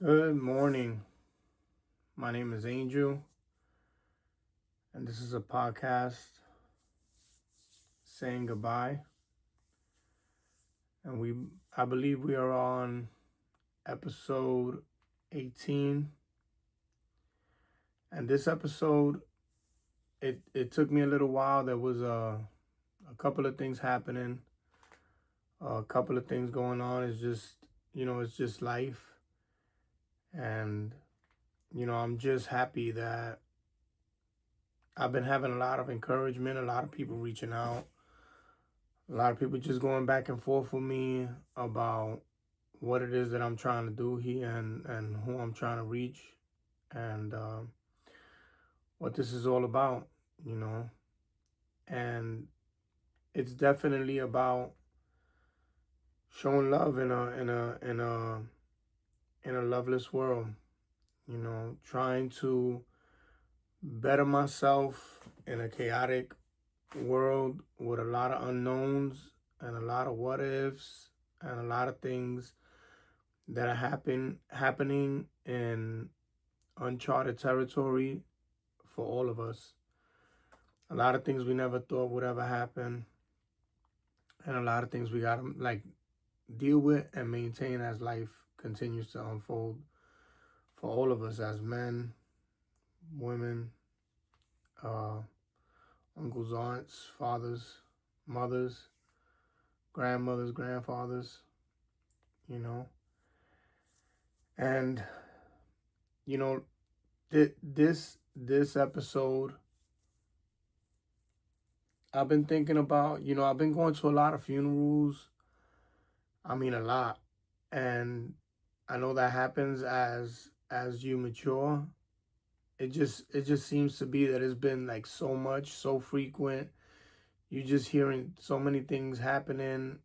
Good morning. My name is Angel, and this is a podcast saying goodbye. And I believe we are on episode 18. And this episode, it took me a little while. There was a couple of things happening, a couple of things going on. It's just life. And, I'm just happy that I've been having a lot of encouragement, a lot of people reaching out. A lot of people just going back and forth with me about what it is that I'm trying to do here and who I'm trying to reach and what this is all about, you know. And it's definitely about showing love in a loveless world, trying to better myself in a chaotic world with a lot of unknowns and a lot of what ifs and a lot of things that are happening in uncharted territory for all of us. A lot of things we never thought would ever happen, and a lot of things we gotta deal with and maintain as life continues to unfold for all of us as men, women, uh, uncles, aunts, fathers, mothers, grandmothers, grandfathers, you know. And you know, this episode, I've been thinking about, I've been going to a lot of funerals. I mean, a lot. And I know that happens as you mature. It just seems to be that it's been like so much, so frequent. You just hearing so many things happening,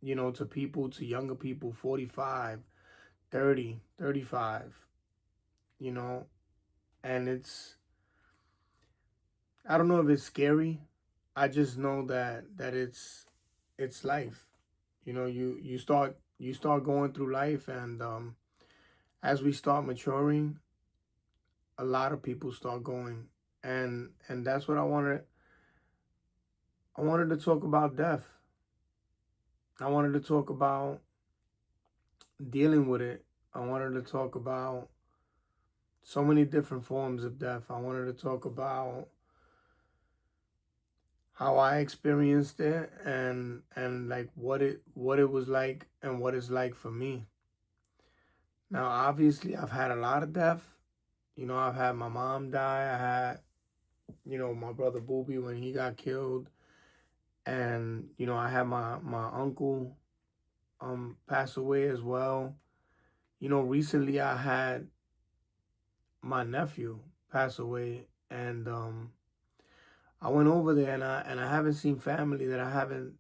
to people, to younger people, 45, 30, 35, you know, and I don't know if it's scary. I just know that it's life. You start going through life, and as we start maturing, a lot of people start going, and that's what I wanted to talk about death. I wanted to talk about dealing with it. I wanted to talk about so many different forms of death. I wanted to talk about how I experienced it and like what it was like and what it's like for me. Now, obviously, I've had a lot of death. I've had my mom die. I had, my brother Booby when he got killed. And, I had my uncle pass away as well. Recently I had my nephew pass away, and I went over there, and I haven't seen family that I haven't,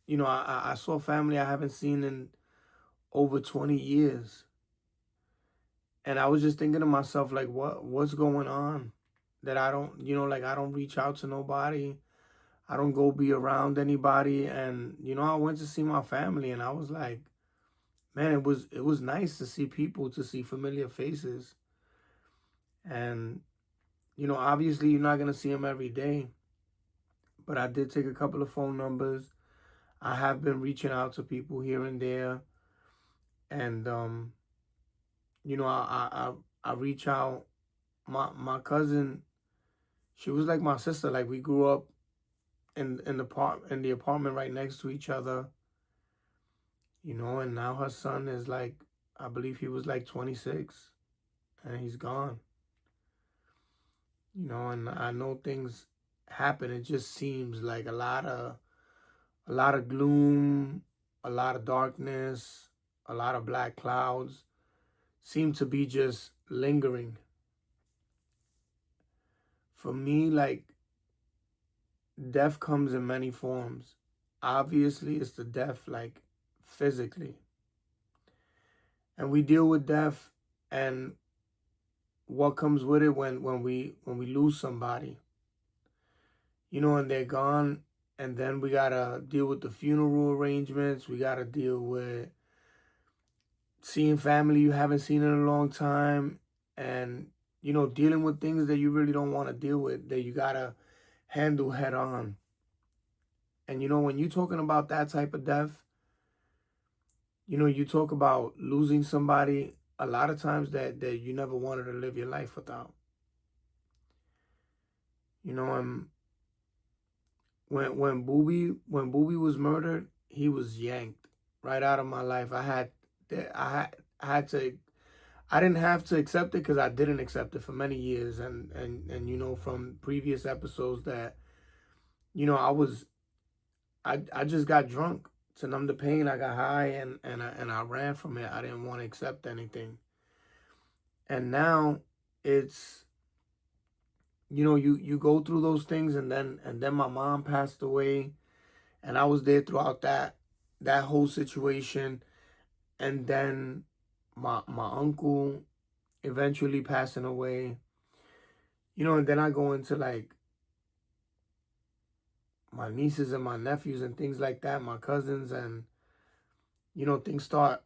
I saw family I haven't seen in over 20 years. And I was just thinking to myself, like, what's going on? That I don't, like, I don't reach out to nobody. I don't go be around anybody. And, I went to see my family, and I was like, man, it was nice to see people, to see familiar faces. And, obviously you're not gonna see them every day. But I did take a couple of phone numbers. I have been reaching out to people here and there. And I reach out. My cousin, she was like my sister. Like, we grew up in the apartment right next to each other, and now her son is like, I believe he was like 26, and he's gone. And I know things happen. It just seems like a lot of gloom, a lot of darkness, a lot of black clouds seem to be just lingering. For me, like, death comes in many forms. Obviously, it's the death, like, physically. And we deal with death and what comes with it when we lose somebody. And they're gone, and then we gotta deal with the funeral arrangements. We gotta deal with seeing family you haven't seen in a long time, and dealing with things that you really don't want to deal with, that you gotta handle head on. And when you're talking about that type of death, you talk about losing somebody a lot of times that you never wanted to live your life without. And when Booby was murdered, he was yanked right out of my life. I had to. I didn't have to accept it because I didn't accept it for many years, and from previous episodes that I just got drunk to numb the pain. I got high, and I ran from it. I didn't want to accept anything. And now it's you go through those things, and then my mom passed away, and I was there throughout that whole situation. And then my uncle eventually passing away, and then I go into like my nieces and my nephews and things like that, my cousins, and things start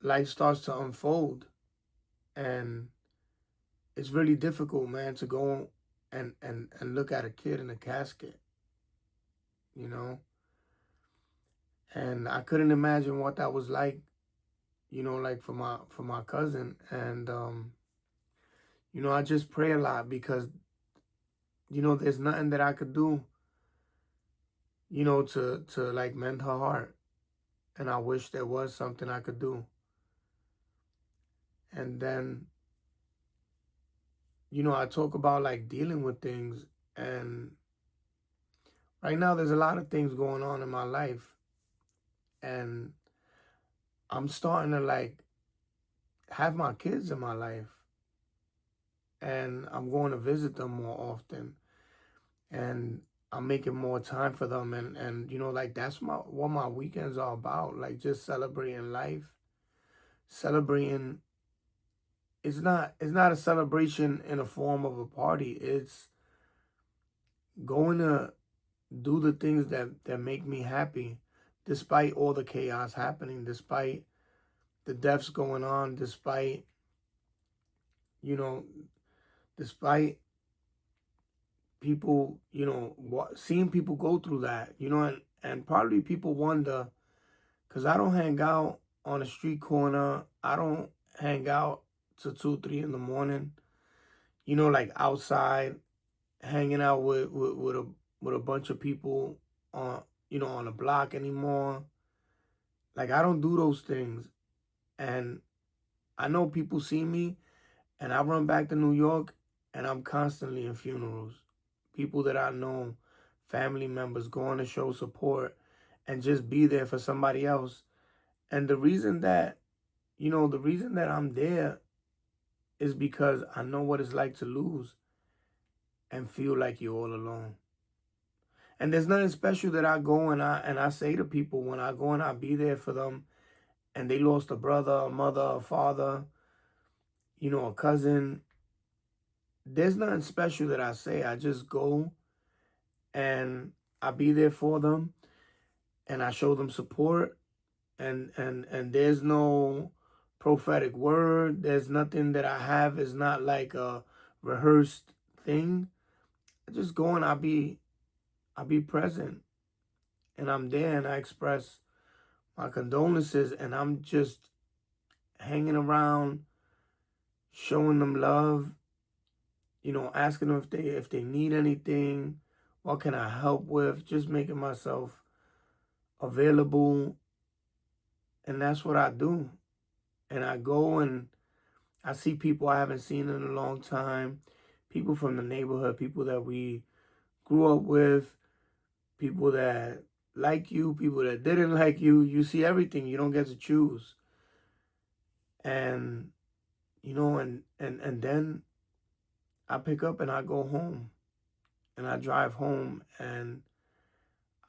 life starts to unfold. And it's really difficult, man, to go and look at a kid in a casket, you know and I couldn't imagine what that was like, like for my cousin. And I just pray a lot because there's nothing that I could do, to like mend her heart. And I wish there was something I could do. And then I talk about like dealing with things. And right now there's a lot of things going on in my life, and I'm starting to like have my kids in my life, and I'm going to visit them more often, and I'm making more time for them. And like that's what my weekends are about, like just celebrating life. Celebrating, it's not a celebration in a form of a party. It's going to do the things that make me happy, despite all the chaos happening, despite the deaths going on, you know despite people, seeing people go through that, and probably people wonder, because I don't hang out on a street corner. I don't hang out till 2, 3 in the morning, like outside, hanging out with a bunch of people on, on a block anymore. Like, I don't do those things. And I know people see me, and I run back to New York, and I'm constantly in funerals. People that I know, family members, going to show support and just be there for somebody else. And the reason that I'm there is because I know what it's like to lose and feel like you're all alone. And there's nothing special that I go and I say to people when I go and I be there for them, and they lost a brother, a mother, a father, a cousin. There's nothing special that I say. I just go and I be there for them, and I show them support. And there's no prophetic word. There's nothing that I have is not like a rehearsed thing. I just go and I be present, and I'm there, and I express my condolences, and I'm just hanging around, showing them love, asking them if they need anything, what can I help with, just making myself available. And that's what I do. And I go and I see people I haven't seen in a long time, people from the neighborhood, people that we grew up with, people that like you, people that didn't like you. You see everything. You don't get to choose. And and then I pick up and I go home, and I drive home, and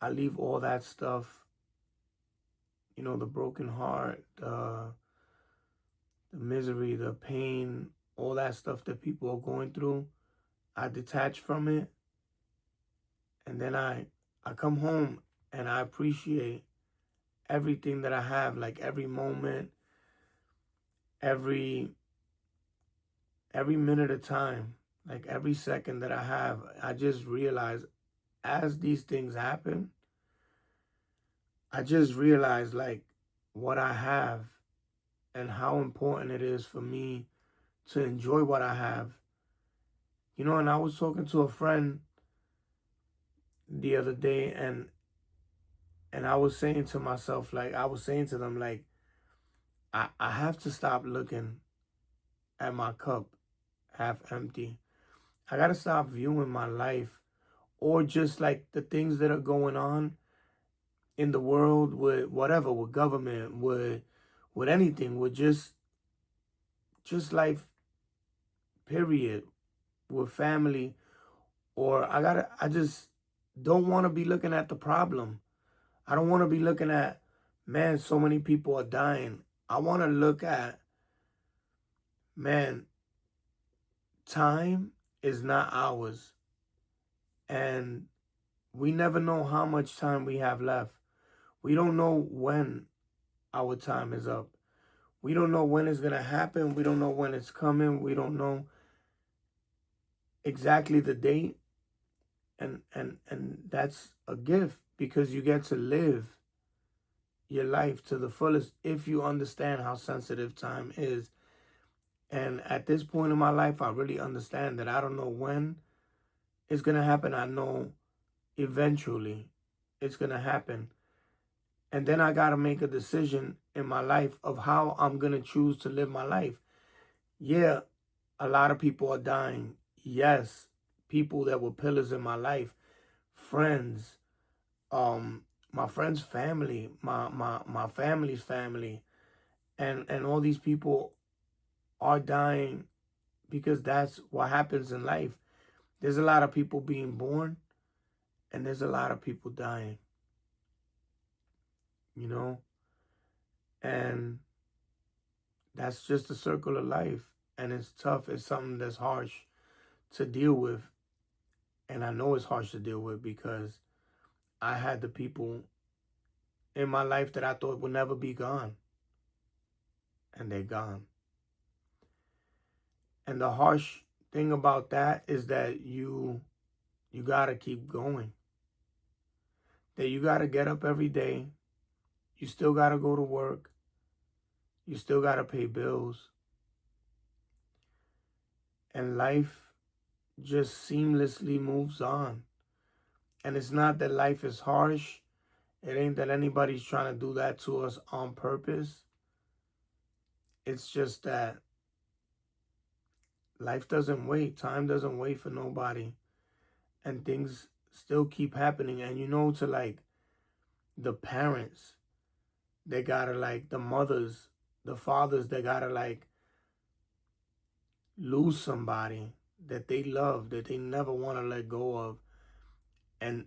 I leave all that stuff, the broken heart, the misery, the pain, all that stuff that people are going through. I detach from it, and then I come home, and I appreciate everything that I have, like every moment, every minute of time, like every second that I have, I just realize as these things happen, I just realize like what I have and how important it is for me to enjoy what I have. And I was talking to a friend the other day, and I was saying to myself, like I was saying to them, like I have to stop looking at my cup half empty. I gotta stop viewing my life or just like the things that are going on in the world with whatever, with government, with anything, with just life, period, with family, or I just don't want to be looking at the problem. I don't want to be looking at, man, so many people are dying. I want to look at, man, time is not ours. And we never know how much time we have left. We don't know when our time is up. We don't know when it's going to happen. We don't know when it's coming. We don't know exactly the date. And that's a gift because you get to live your life to the fullest if you understand how sensitive time is. And at this point in my life, I really understand that I don't know when it's going to happen. I know eventually it's going to happen. And then I got to make a decision in my life of how I'm going to choose to live my life. Yeah, a lot of people are dying. Yes, people that were pillars in my life, friends, um, my friend's family, my family's family, and all these people are dying because that's what happens in life. There's a lot of people being born and there's a lot of people dying, you know? And that's just the circle of life. And it's tough. It's something that's harsh to deal with. And I know it's harsh to deal with because I had the people in my life that I thought would never be gone. And they're gone. And the harsh thing about that is that you got to keep going. That you got to get up every day. You still got to go to work. You still got to pay bills. And life just seamlessly moves on. And it's not that life is harsh. It ain't that anybody's trying to do that to us on purpose. It's just that life doesn't wait. Time doesn't wait for nobody. And things still keep happening. And to like the parents, they gotta like the mothers, the fathers, they gotta like lose somebody that they love, that they never want to let go of. And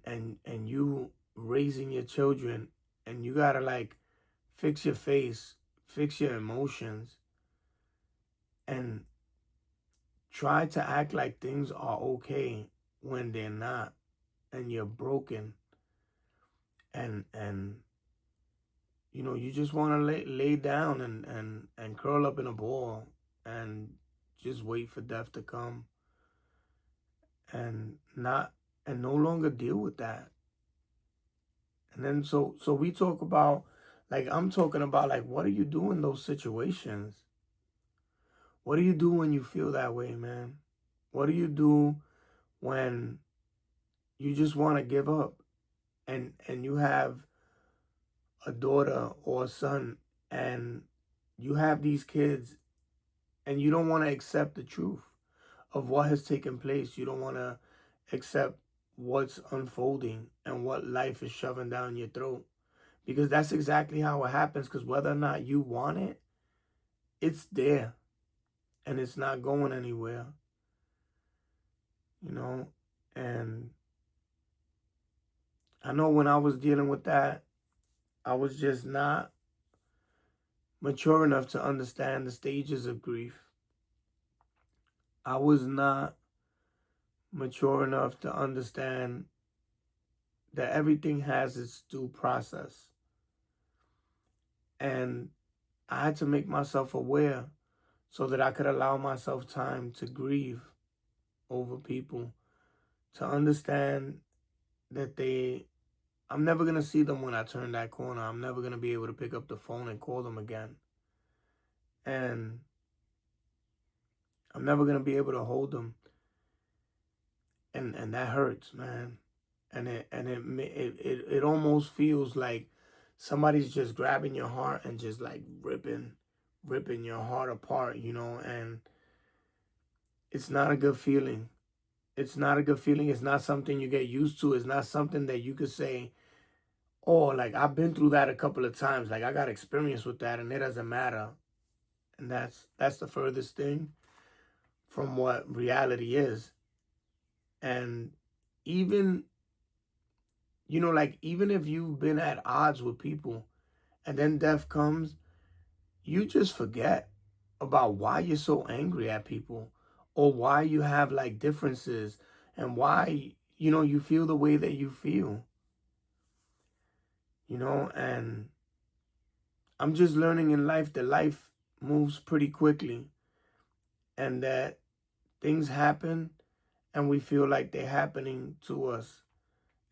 you raising your children, and you gotta like fix your face, fix your emotions, and try to act like things are okay when they're not, and you're broken, and you just want to lay down and curl up in a ball and just wait for death to come and not and no longer deal with that. And then so we talk about, like, I'm talking about, like, what do you do in those situations? What do you do when you feel that way, man? What do you do when you just want to give up, and you have a daughter or a son, and you have these kids, and you don't want to accept the truth of what has taken place? You don't want to accept what's unfolding and what life is shoving down your throat, because that's exactly how it happens. Because whether or not you want it, it's there, and it's not going anywhere, you know. And I know when I was dealing with that, I was just not mature enough to understand the stages of grief. I was not mature enough to understand that everything has its due process. And I had to make myself aware so that I could allow myself time to grieve over people, to understand that I'm never going to see them when I turn that corner. I'm never going to be able to pick up the phone and call them again. And I'm never going to be able to hold them. And that hurts, man. And it almost feels like somebody's just grabbing your heart and just like ripping your heart apart, and it's not a good feeling. It's not a good feeling. It's not something you get used to. It's not something that you could say, oh, like I've been through that a couple of times. Like I got experience with that and it doesn't matter. And that's the furthest thing from what reality is. And even, like even if you've been at odds with people and then death comes, you just forget about why you're so angry at people or why you have like differences and why, you feel the way that you feel, and I'm just learning in life that life moves pretty quickly and that things happen and we feel like they're happening to us.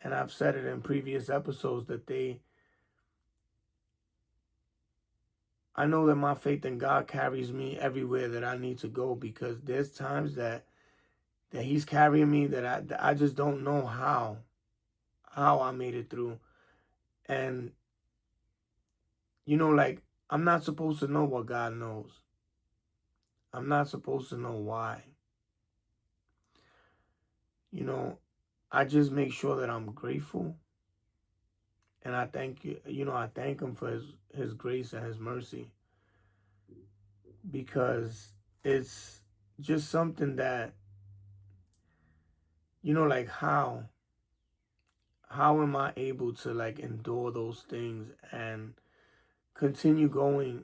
And I've said it in previous episodes that I know that my faith in God carries me everywhere that I need to go, because there's times that he's carrying me that I just don't know how I made it through. And like I'm not supposed to know what God knows. I'm not supposed to know why. You know, I just make sure that I'm grateful, and I thank I thank him for his grace and his mercy, because it's just something that like how am I able to like endure those things and continue going?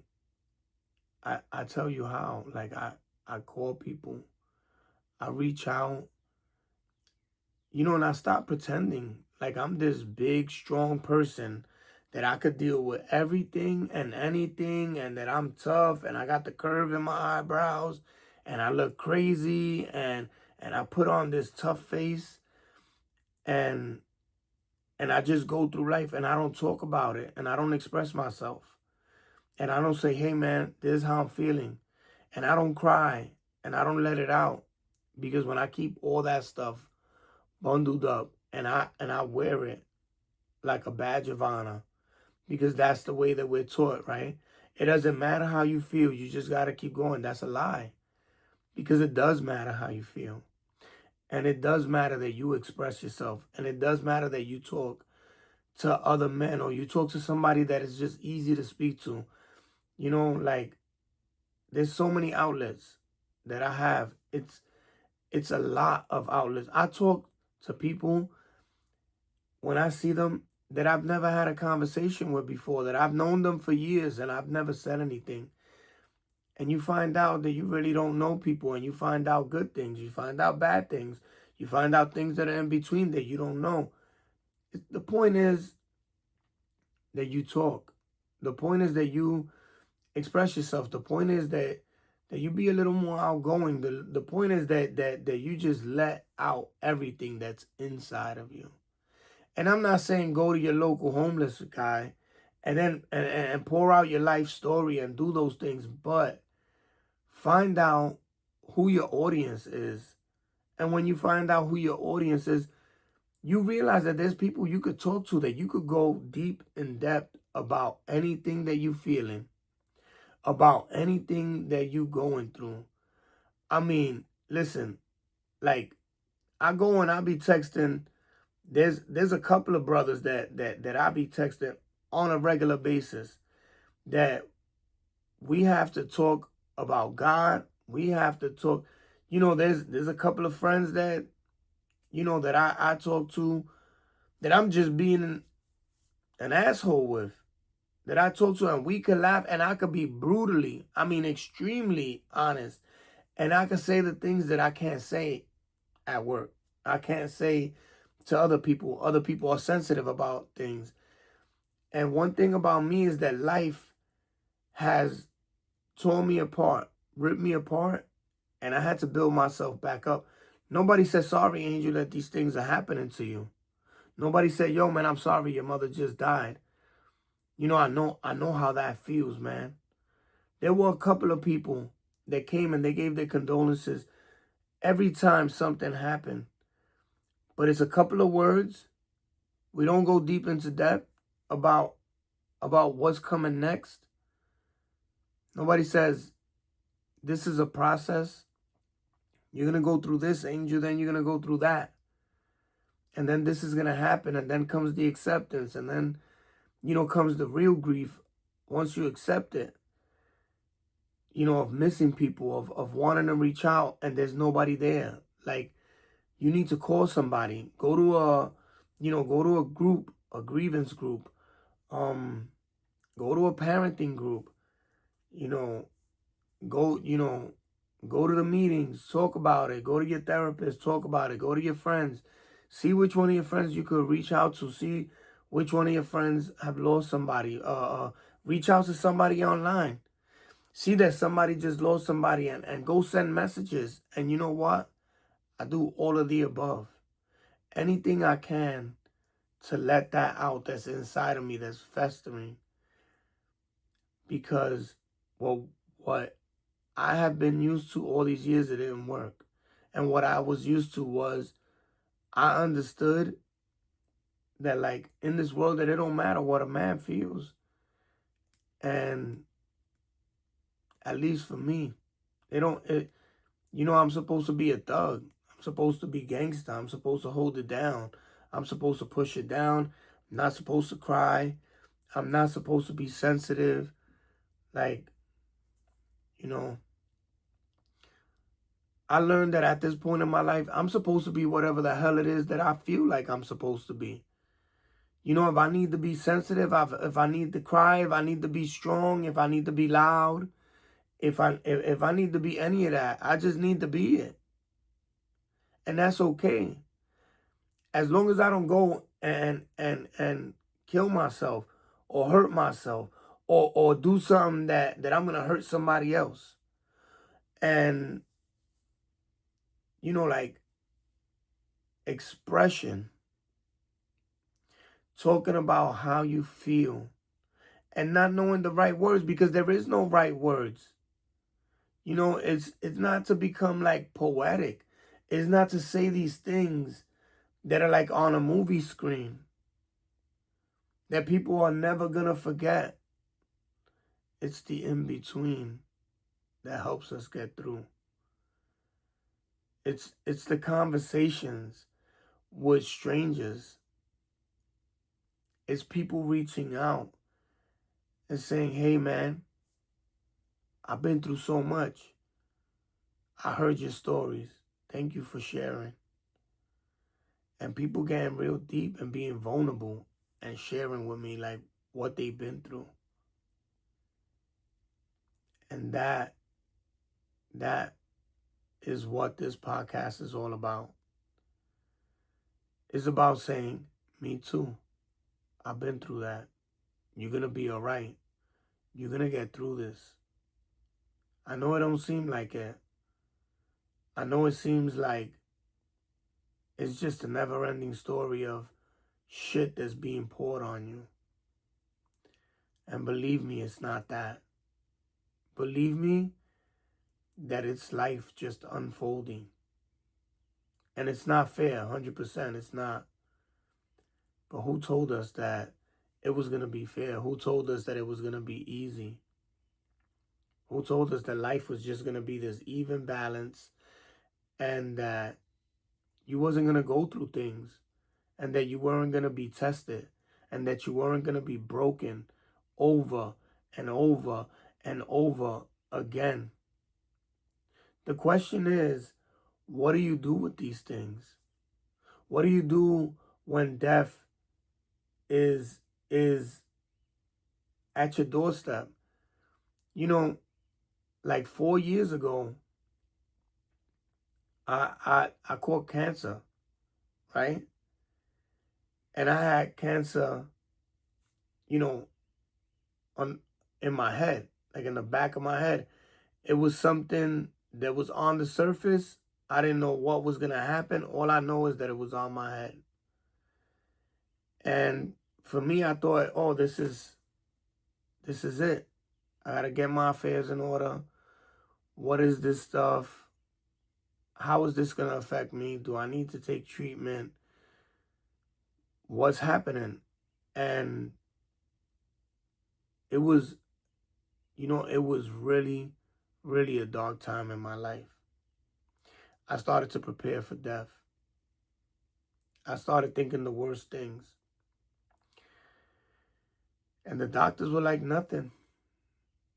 I tell you how. Like I call people, I reach out, and I stop pretending like I'm this big, strong person that I could deal with everything and anything, and that I'm tough and I got the curve in my eyebrows and I look crazy, and I put on this tough face, and I just go through life and I don't talk about it and I don't express myself. And I don't say, hey man, this is how I'm feeling. And I don't cry and I don't let it out. Because when I keep all that stuff bundled up and I wear it like a badge of honor, because that's the way that we're taught, right? It doesn't matter how you feel, you just gotta keep going. That's a lie. Because it does matter how you feel. And it does matter that you express yourself. And it does matter that you talk to other men, or you talk to somebody that is just easy to speak to. Like there's so many outlets that I have. It's a lot of outlets. I talk to people when I see them that I've never had a conversation with before, that I've known them for years and I've never said anything. And you find out that you really don't know people, and you find out good things, you find out bad things, you find out things that are in between that you don't know. The point is that you talk. The point is that you express yourself. The point is that you be a little more outgoing. The point is that you just let out everything that's inside of you. And I'm not saying go to your local homeless guy and then and pour out your life story and do those things, but find out who your audience is. And when you find out who your audience is, you realize that there's people you could talk to, that you could go deep in depth about anything that you're feeling, about anything that you going through. I mean, listen, like I go and I be texting. There's a couple of brothers that I be texting on a regular basis, that we have to talk about God. We have to talk. There's a couple of friends that that I talk to, that I'm just being an asshole with, that I talk to, and we could laugh, and I could be brutally, I mean extremely honest, and I could say the things that I can't say at work. I can't say to other people. Other people are sensitive about things. And one thing about me is that life has torn me apart. ripped me apart, and I had to build myself back up. Nobody said, sorry, Angel, that these things are happening to you. Nobody said, yo, man, I'm sorry your mother just died. I know how that feels, man. There were a couple of people that came and they gave their condolences every time something happened. But it's a couple of words. We don't go deep into depth about what's coming next. Nobody says, this is a process. You're going to go through this, Angel, then you're going to go through that. And then this is going to happen. And then comes the acceptance. And then, comes the real grief once you accept it. Of missing people, of wanting to reach out and there's nobody there. Like, you need to call somebody. Go to a group, a grievance group. Go to a parenting group. Go, go to the meetings, talk about it. Go to your therapist, talk about it. Go to your friends. See which one of your friends you could reach out to. See which one of your friends have lost somebody. Reach out to somebody online. See that somebody just lost somebody and go send messages. And you know what? I do all of the above. Anything I can to let that out that's inside of me that's festering. Because, well, what I have been used to all these years, it didn't work. And what I was used to was I understood that, like, in this world that it don't matter what a man feels. And at least for me, I'm supposed to be a thug. I'm supposed to be gangster. I'm supposed to hold it down. I'm supposed to push it down. I'm not supposed to cry. I'm not supposed to be sensitive. Like, I learned that at this point in my life, I'm supposed to be whatever the hell it is that I feel like I'm supposed to be. If I need to be sensitive, if I need to cry, if I need to be strong, if I need to be loud, if I need to be any of that, I just need to be it. And that's okay. As long as I don't go and kill myself or hurt myself or do something that I'm gonna hurt somebody else. And like expression, talking about how you feel and not knowing the right words, because there is no right words. It's not to become like poetic. It's not to say these things that are like on a movie screen that people are never gonna forget. It's the in-between that helps us get through. It's the conversations with strangers. It's people reaching out and saying, hey man, I've been through so much. I heard your stories. Thank you for sharing. And people getting real deep and being vulnerable and sharing with me like what they've been through. And that is what this podcast is all about. It's about saying, me too. I've been through that. You're going to be all right. You're going to get through this. I know it don't seem like it. I know it seems like it's just a never-ending story of shit that's being poured on you. And believe me, it's not that. Believe me that it's life just unfolding. And it's not fair, 100%. It's not. But who told us that it was going to be fair? Who told us that it was going to be easy? Who told us that life was just going to be this even balance and that you wasn't going to go through things and that you weren't going to be tested and that you weren't going to be broken over and over and over again? The question is, what do you do with these things? What do you do when death is at your doorstep? Like 4 years ago, I caught cancer, right? And I had cancer, you know, on in my head, like in the back of my head. It was something that was on the surface. I didn't know what was going to happen. All I know is that it was on my head. And for me, I thought, oh, this is it. I got to get my affairs in order. What is this stuff? How is this going to affect me? Do I need to take treatment? What's happening? And it was, it was really, really a dark time in my life. I started to prepare for death. I started thinking the worst things. And the doctors were like nothing.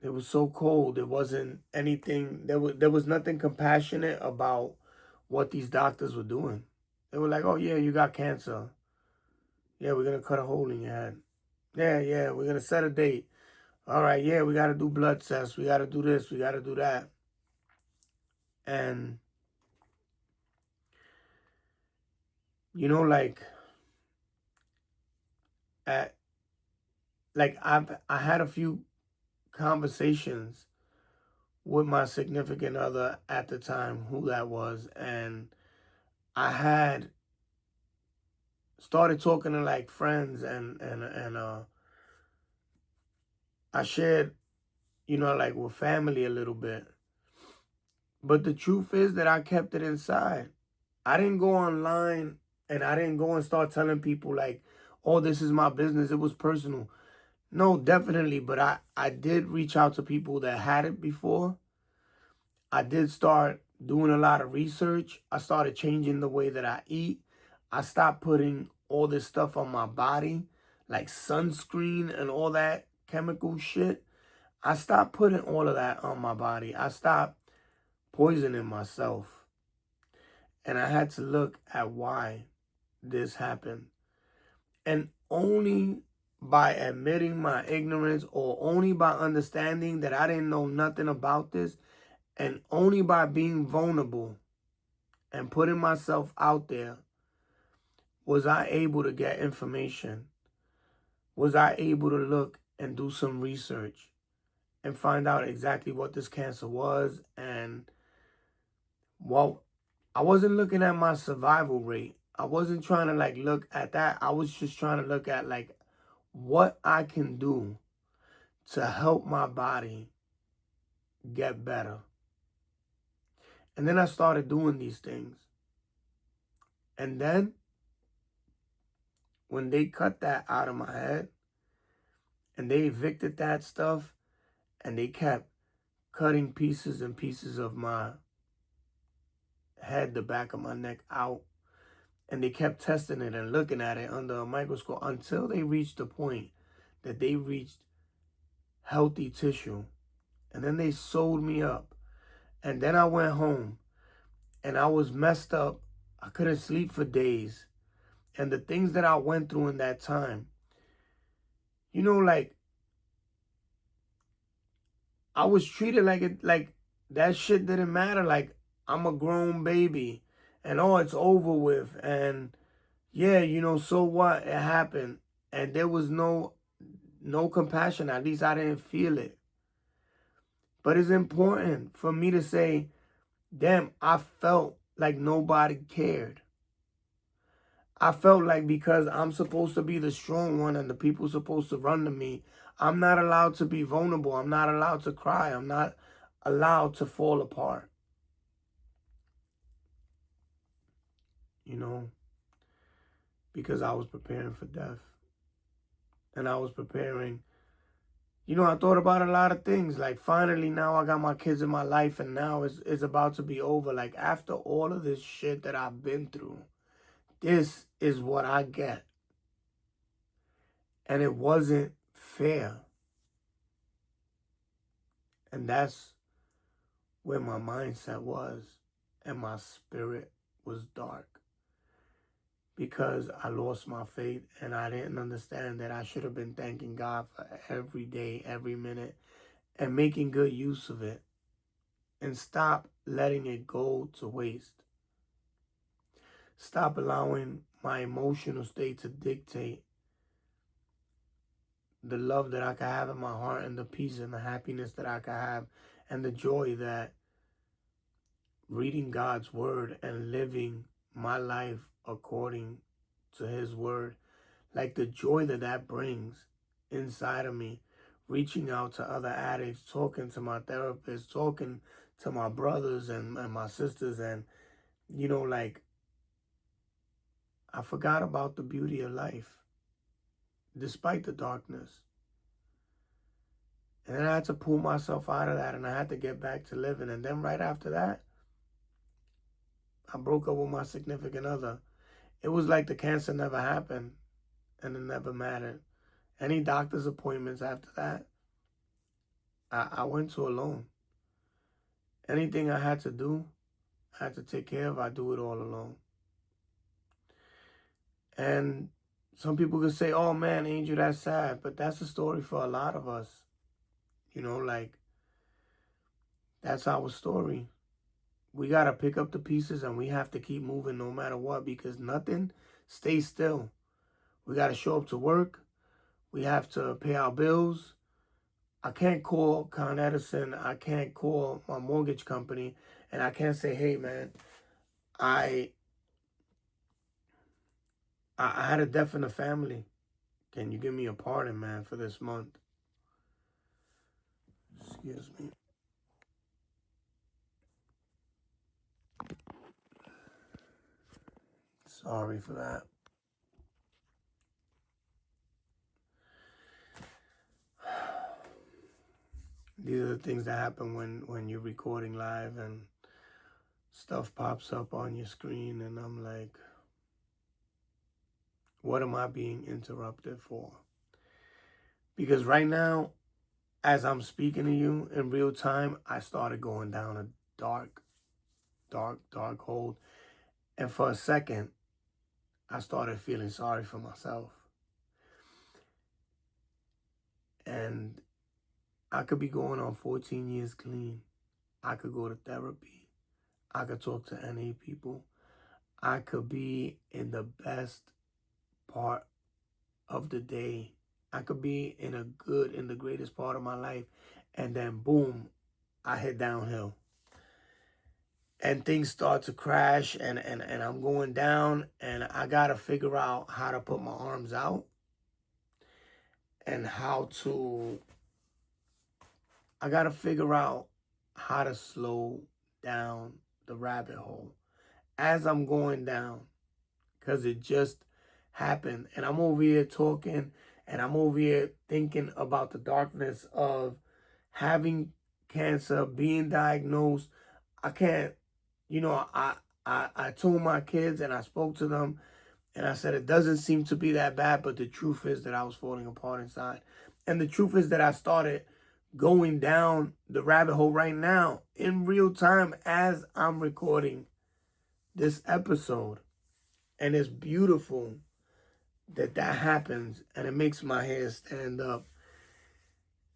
It was so cold. It wasn't anything. There was nothing compassionate about what these doctors were doing. They were like, "Oh yeah, you got cancer. Yeah, we're gonna cut a hole in your head. Yeah, we're gonna set a date. All right, yeah, we gotta do blood tests. We gotta do this. We gotta do that." And like at I had a few conversations with my significant other at the time, who that was, and I had started talking to like friends and I shared, like with family a little bit. But the truth is that I kept it inside. I didn't go online and I didn't go and start telling people like, oh, this is my business. It was personal. No, definitely. But I did reach out to people that had it before. I did start doing a lot of research. I started changing the way that I eat. I stopped putting all this stuff on my body, like sunscreen and all that chemical shit. I stopped putting all of that on my body. I stopped poisoning myself. And I had to look at why this happened. And only by admitting my ignorance or only by understanding that I didn't know nothing about this and only by being vulnerable and putting myself out there was I able to get information. Was I able to look and do some research and find out exactly what this cancer was. And well, I wasn't looking at my survival rate. I wasn't trying to like look at that. I was just trying to look at like what I can do to help my body get better. And then I started doing these things. And then when they cut that out of my head and they evicted that stuff and they kept cutting pieces and pieces of my head, the back of my neck out, and they kept testing it and looking at it under a microscope until they reached the point that they reached healthy tissue. And then they sewed me up. And then I went home and I was messed up. I couldn't sleep for days. And the things that I went through in that time, like I was treated like that shit didn't matter. Like I'm a grown baby and oh, it's over with. And yeah, so what? It happened. And there was no compassion. At least I didn't feel it. But it's important for me to say, damn, I felt like nobody cared. I felt like because I'm supposed to be the strong one and the people supposed to run to me, I'm not allowed to be vulnerable. I'm not allowed to cry. I'm not allowed to fall apart. Because I was preparing for death. And I was preparing, I thought about a lot of things. Like finally now I got my kids in my life and now it's about to be over. Like after all of this shit that I've been through, this is what I get. And it wasn't fair. And that's where my mindset was. And my spirit was dark. Because I lost my faith and I didn't understand that I should have been thanking God for every day, every minute, and making good use of it. And stop letting it go to waste. Stop allowing my emotional state to dictate the love that I can have in my heart and the peace and the happiness that I can have and the joy that reading God's word and living my life according to his word, like the joy that that brings inside of me, reaching out to other addicts, talking to my therapist, talking to my brothers and my sisters. And, like, I forgot about the beauty of life despite the darkness. And then I had to pull myself out of that, and I had to get back to living. And then right after that, I broke up with my significant other. It was like the cancer never happened, and it never mattered. Any doctor's appointments after that, I went to alone. Anything I had to do, I had to take care of, I do it all alone. And some people could say, oh man, Angel, that's sad. But that's the story for a lot of us. Like, that's our story. We got to pick up the pieces and we have to keep moving no matter what, because nothing stays still. We got to show up to work. We have to pay our bills. I can't call Con Edison. I can't call my mortgage company. And I can't say, hey, man, I had a death in the family. Can you give me a pardon, man, for this month? Excuse me. Sorry for that. These are the things that happen when you're recording live and stuff pops up on your screen, and I'm like, what am I being interrupted for? Because right now, as I'm speaking to you in real time, I started going down a dark hole. And for a second, I started feeling sorry for myself. And I could be going on 14 years clean. I could go to therapy. I could talk to NA people. I could be in the best part of the day. I could be in the greatest part of my life. And then boom, I hit downhill. And things start to crash, and I'm going down, and I got to figure out how to put my arms out and I got to figure out how to slow down the rabbit hole as I'm going down, because it just happened. And I'm over here talking, and I'm over here thinking about the darkness of having cancer, being diagnosed. I can't, I told my kids and I spoke to them and I said, it doesn't seem to be that bad, but the truth is that I was falling apart inside. And the truth is that I started going down the rabbit hole right now in real time as I'm recording this episode. And it's beautiful that that happens, and it makes my hair stand up.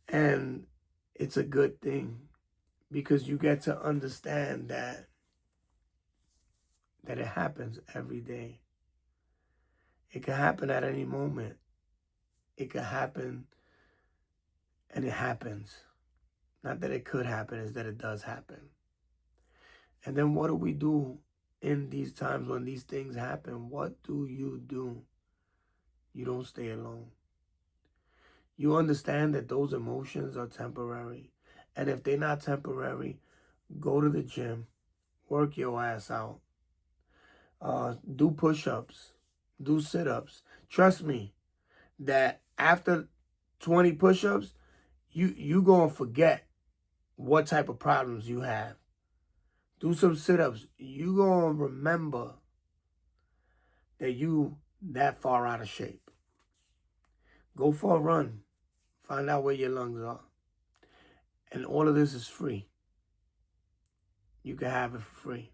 And it's a good thing, because you get to understand that it happens every day. It can happen at any moment. It could happen, and it happens. Not that it could happen, it's that it does happen. And then what do we do in these times when these things happen? What do? You don't stay alone. You understand that those emotions are temporary. And if they're not temporary, go to the gym, work your ass out, do push-ups, do sit-ups. Trust me that after 20 push-ups, you gonna forget what type of problems you have. Do some sit-ups. You gonna remember that you that far out of shape. Go for a run. Find out where your lungs are. And all of this is free. You can have it for free.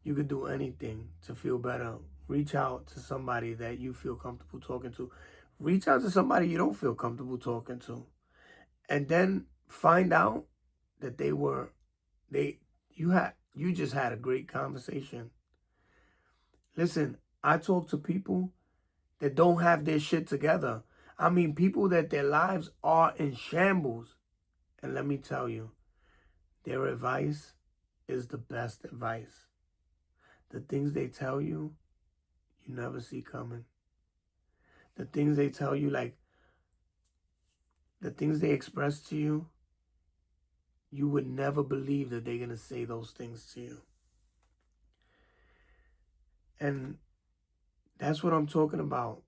You can do anything to feel better. Reach out to somebody that you feel comfortable talking to. Reach out to somebody you don't feel comfortable talking to. And then find out that you just had a great conversation. Listen, I talk to people that don't have their shit together. I mean, people that their lives are in shambles. And let me tell you, Their advice is the best advice. The things they tell you, you never see coming. The things they tell you, like the things they express to you, you would never believe that they're going to say those things to you. And that's what I'm talking about.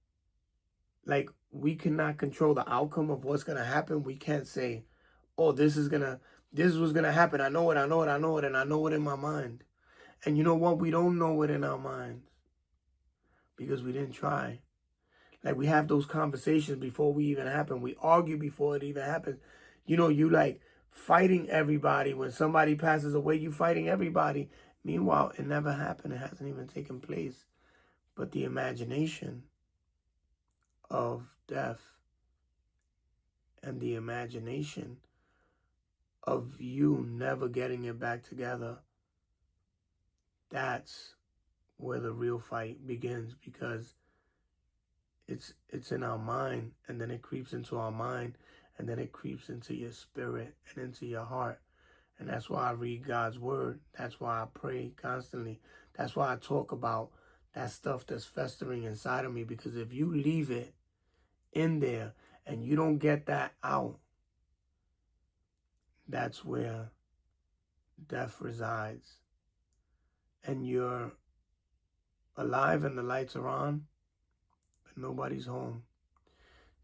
Like, we cannot control the outcome of what's going to happen. We can't say, oh, this was going to happen. I know it, and I know it in my mind. And you know what? We don't know it in our minds because we didn't try. Like, we have those conversations before we even happen. We argue before it even happens. You know, you like fighting everybody. When somebody passes away, you fighting everybody. Meanwhile, it never happened. It hasn't even taken place. But the imagination of death and the imagination of you never getting it back together, that's where the real fight begins, because it's in our mind, and then it creeps into our mind, and then it creeps into your spirit and into your heart. And that's why I read God's word. That's why I pray constantly. That's why I talk about that stuff that's festering inside of me, because if you leave it in there and you don't get that out, that's where death resides. And you're alive and the lights are on, but nobody's home.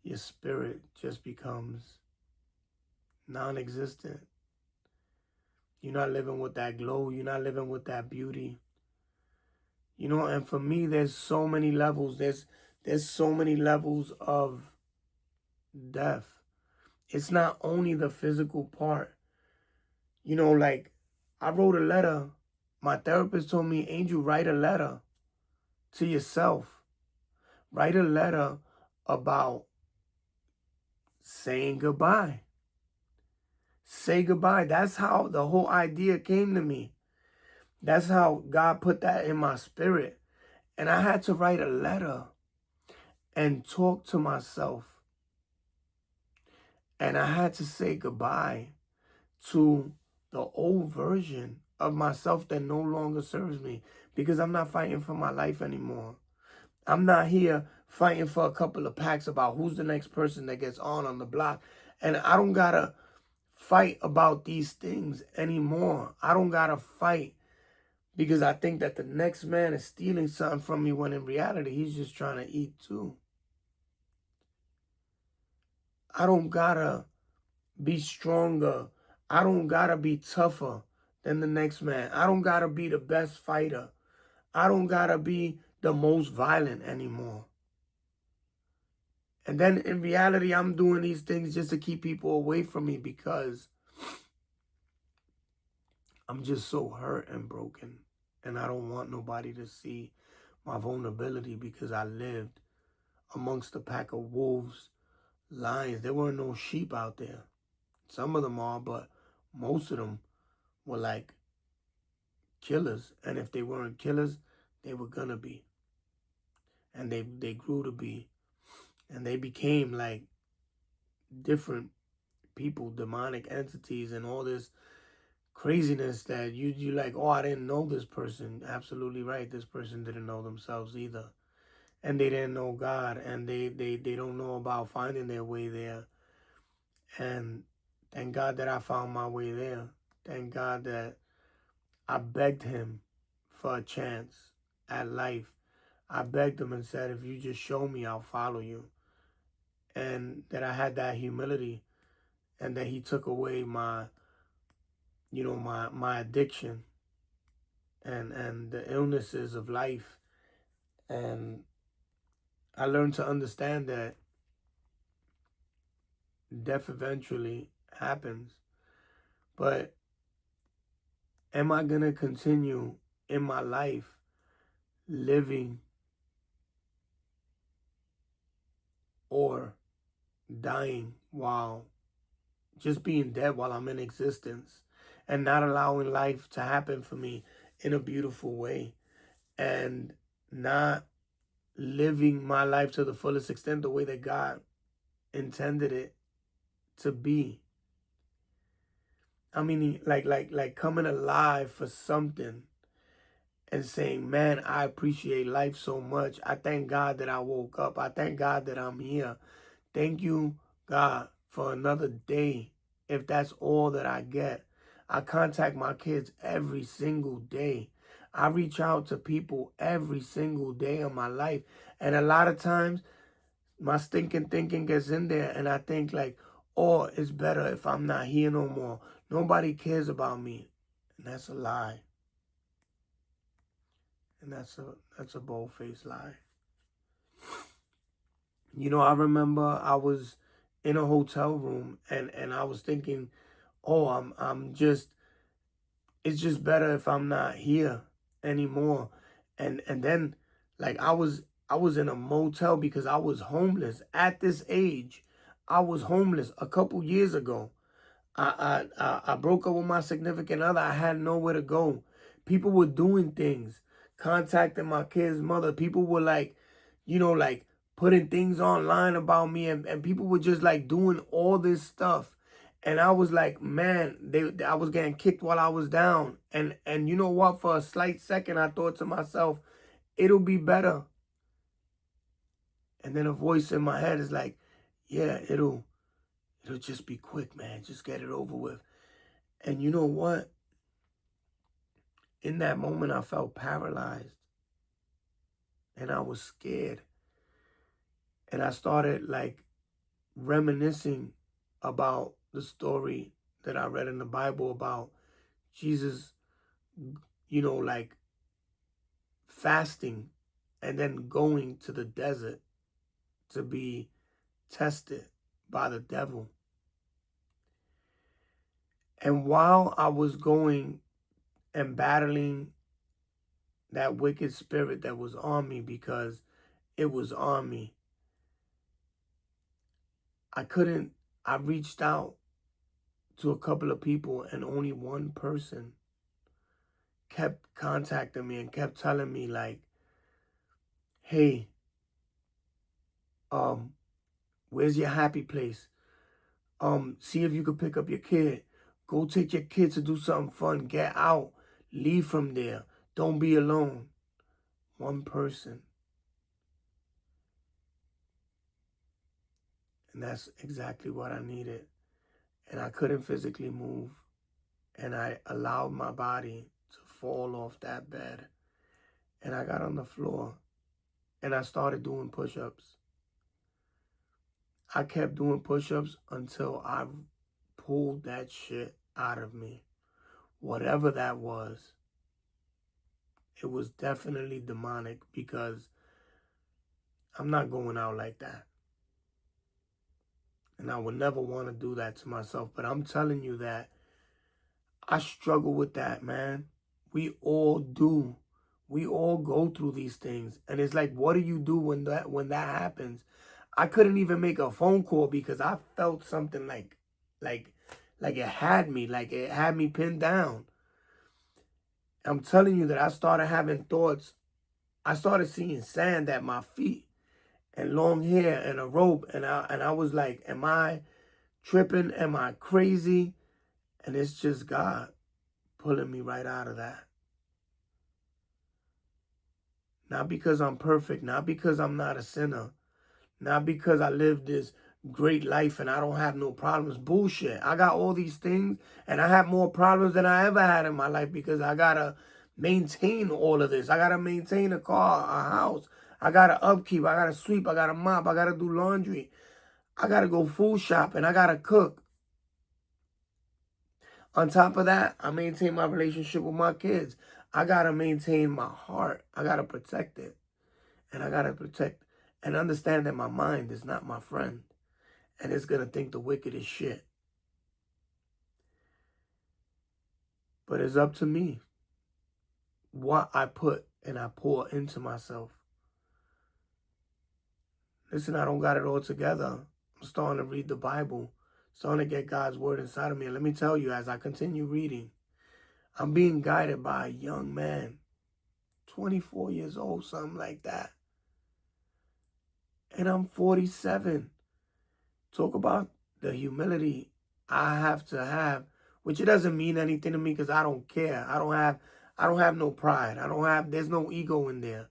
Your spirit just becomes non-existent. You're not living with that glow. You're not living with that beauty. You know, and for me, there's so many levels. There's so many levels of death. It's not only the physical part. You know, like, I wrote a letter. My therapist told me, Angel, write a letter to yourself. Write a letter about saying goodbye. Say goodbye. That's how the whole idea came to me. That's how God put that in my spirit. And I had to write a letter and talk to myself. And I had to say goodbye to the old version of myself that no longer serves me, because I'm not fighting for my life anymore. I'm not here fighting for a couple of packs about who's the next person that gets on the block. And I don't gotta fight about these things anymore. I don't gotta fight because I think that the next man is stealing something from me, when in reality, he's just trying to eat too. I don't gotta be stronger. I don't gotta be tougher than the next man. I don't gotta be the best fighter. I don't gotta be the most violent anymore. And then in reality, I'm doing these things just to keep people away from me, because I'm just so hurt and broken. And I don't want nobody to see my vulnerability, because I lived amongst a pack of wolves, lions. There weren't no sheep out there. Some of them are, but most of them were like killers. And if they weren't killers, they were gonna be. And they grew to be. And they became like different people, demonic entities, and all this craziness that you like, oh, I didn't know this person. Absolutely right. This person didn't know themselves either. And they didn't know God, and they don't know about finding their way there. And thank God that I found my way there. Thank God that I begged him for a chance at life. I begged him and said, if you just show me, I'll follow you. And that I had that humility, and that he took away my, my addiction and the illnesses of life. And I learned to understand that death eventually happens. But am I going to continue in my life living or dying while just being dead while I'm in existence, and not allowing life to happen for me in a beautiful way, and not living my life to the fullest extent the way that God intended it to be? I mean, like coming alive for something and saying, man, I appreciate life so much. I thank God that I woke up. I thank God that I'm here. Thank you, God, for another day. If that's all that I get, I contact my kids every single day. I reach out to people every single day of my life. And a lot of times, my stinking thinking gets in there, and I think like, oh, it's better if I'm not here no more. Nobody cares about me. And that's a lie. And that's a bold-faced lie. You know, I remember I was in a hotel room, and I was thinking, oh, I'm just, it's just better if I'm not here anymore. And then like I was in a motel because I was homeless at this age. I was homeless a couple years ago. I broke up with my significant other. I had nowhere to go. People were doing things, contacting my kid's mother. People were like, like putting things online about me, and people were just like doing all this stuff. And I was like, man, I was getting kicked while I was down. And you know what? For a slight second, I thought to myself, it'll be better. And then a voice in my head is like, yeah, it'll just be quick, man. Just get it over with. And you know what? In that moment, I felt paralyzed and I was scared. And I started like reminiscing about the story that I read in the Bible about Jesus, like fasting and then going to the desert to be tested by the devil. And while I was going and battling that wicked spirit that was on me, because it was on me, I reached out to a couple of people, and only one person kept contacting me and kept telling me like, hey, um, where's your happy place? See if you could pick up your kid. Go take your kid to do something fun. Get out. Leave from there. Don't be alone. One person. And that's exactly what I needed. And I couldn't physically move. And I allowed my body to fall off that bed. And I got on the floor and I started doing push-ups. I kept doing push-ups until I pulled that shit out of me. Whatever that was, it was definitely demonic, because I'm not going out like that. And I would never want to do that to myself. But I'm telling you that I struggle with that, man. We all do. We all go through these things. And it's like, what do you do when that happens? I couldn't even make a phone call because I felt something like like it had me pinned down. I'm telling you that I started having thoughts. I started seeing sand at my feet and long hair and a rope, and I was like, am I tripping? Am I crazy? And it's just God pulling me right out of that. Not because I'm perfect, not because I'm not a sinner, not because I live this great life and I don't have no problems. Bullshit. I got all these things and I have more problems than I ever had in my life, because I gotta maintain all of this. I gotta maintain a car, a house. I gotta upkeep. I gotta sweep. I gotta mop. I gotta do laundry. I gotta go food shopping. I gotta cook. On top of that, I maintain my relationship with my kids. I gotta maintain my heart. I gotta protect it. And I gotta protect and understand that my mind is not my friend. And it's gonna think the wickedest shit. But it's up to me what I put and I pour into myself. Listen, I don't got it all together. I'm starting to read the Bible, starting to get God's word inside of me. And let me tell you, as I continue reading, I'm being guided by a young man, 24 years old, something like that. And I'm 47. Talk about the humility I have to have which it doesn't mean anything to me because I don't care. I don't have no pride. There's no ego in there.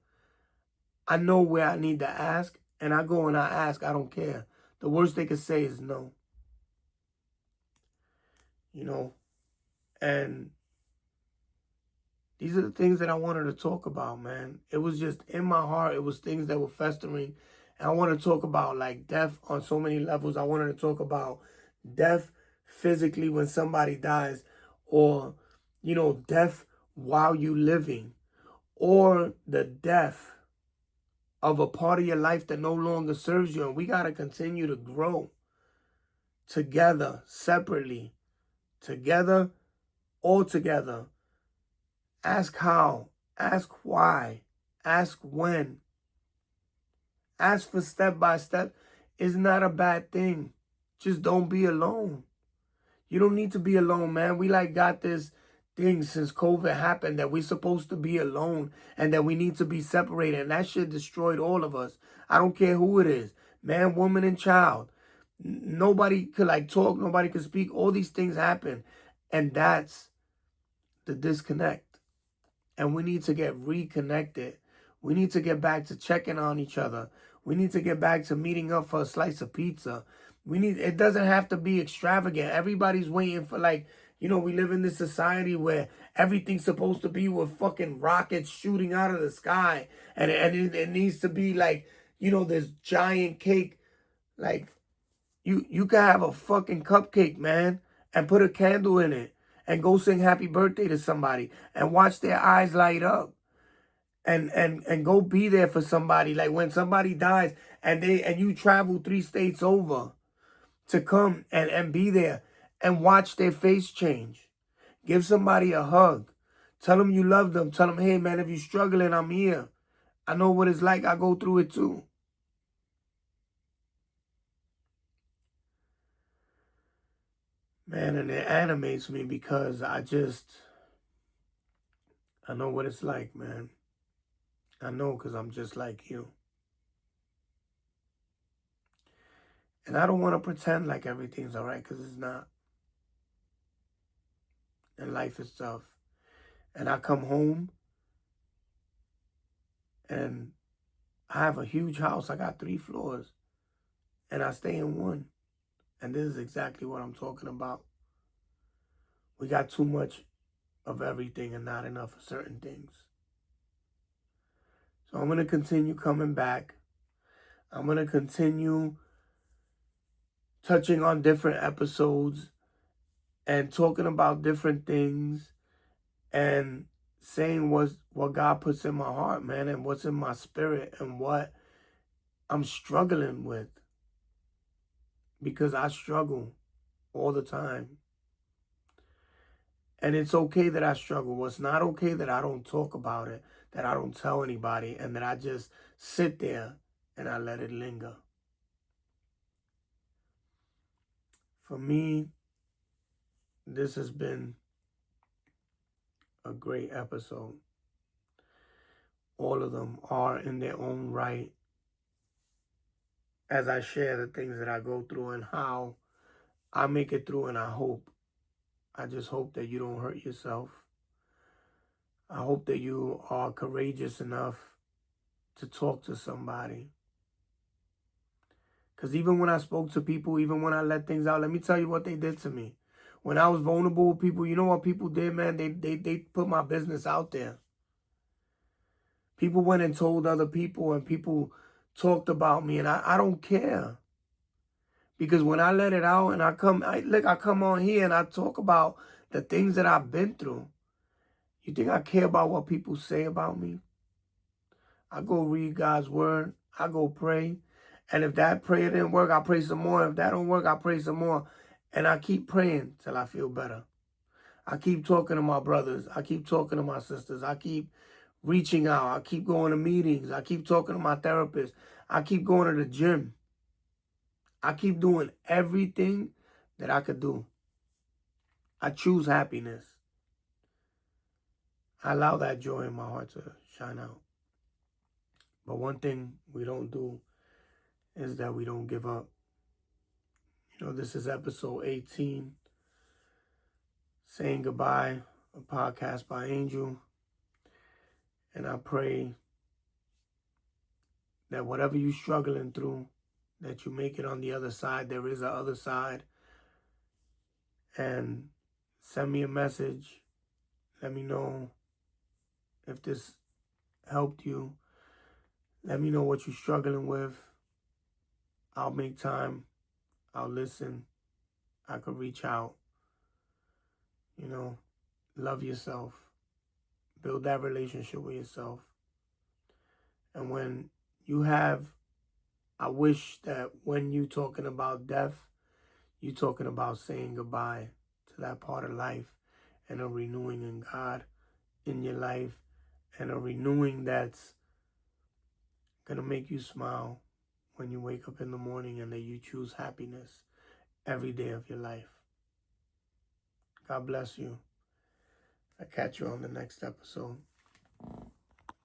I know where I need to ask, and I go and I ask. I don't care. The worst they could say is no. You know, and these are the things that I wanted to talk about, man. It was just in my heart. It was things that were festering. And I want to talk about like death on so many levels. I wanted to talk about death physically when somebody dies, or, death while you living, or the death of a part of your life that no longer serves you. And we got to continue to grow together, separately, together, all together. Ask how, ask why, ask when, ask for step by step. It's not a bad thing. Just don't be alone. You don't need to be alone, man. We like got this thing since COVID happened that we're supposed to be alone and that we need to be separated. And that shit destroyed all of us. I don't care who it is, man, woman, and child. Nobody could like talk. Nobody could speak. All these things happen. And that's the disconnect. And we need to get reconnected. We need to get back to checking on each other. We need to get back to meeting up for a slice of pizza. It doesn't have to be extravagant. Everybody's waiting for we live in this society where everything's supposed to be with fucking rockets shooting out of the sky. And it needs to be this giant cake. Like, you can have a fucking cupcake, man, and put a candle in it and go sing happy birthday to somebody and watch their eyes light up and go be there for somebody. Like when somebody dies and you travel 3 states over to come and be there and watch their face change. Give somebody a hug. Tell them you love them. Tell them, hey, man, if you're struggling, I'm here. I know what it's like. I go through it too. Man, and it animates me because I know what it's like, man. I know because I'm just like you. And I don't want to pretend like everything's all right because it's not. And life is tough. And I come home and I have a huge house. I got 3 floors and I stay in one. And this is exactly what I'm talking about. We got too much of everything and not enough of certain things. So I'm going to continue coming back. I'm going to continue touching on different episodes and talking about different things and saying what God puts in my heart, man, and what's in my spirit and what I'm struggling with. Because I struggle all the time. And it's okay that I struggle. What's not okay that I don't talk about it, that I don't tell anybody, and that I just sit there and I let it linger. For me, this has been a great episode. All of them are in their own right. As I share the things that I go through and how I make it through, and I just hope that you don't hurt yourself. I hope that you are courageous enough to talk to somebody. Because even when I spoke to people, even when I let things out, let me tell you what they did to me. When I was vulnerable with people, you know what people did, man? They put my business out there. People went and told other people, and people talked about me, and I don't care. Because when I let it out and I come on here and I talk about the things that I've been through, you think I care about what people say about me? I go read God's word. I go pray. And if that prayer didn't work, I pray some more. If that don't work, I pray some more. And I keep praying till I feel better. I keep talking to my brothers. I keep talking to my sisters. I keep reaching out. I keep going to meetings. I keep talking to my therapist. I keep going to the gym. I keep doing everything that I could do. I choose happiness. I allow that joy in my heart to shine out. But one thing we don't do is that we don't give up. This is episode 18. Saying Goodbye, a podcast by Angel. And I pray that whatever you're struggling through, that you make it on the other side. There is a other side. And send me a message. Let me know if this helped you. Let me know what you're struggling with. I'll make time. I'll listen. I could reach out. You know, love yourself. Build that relationship with yourself. And when you have, I wish that when you talking about death, you talking about saying goodbye to that part of life and a renewing in God in your life and a renewing that's going to make you smile when you wake up in the morning and that you choose happiness every day of your life. God bless you. I'll catch you on the next episode.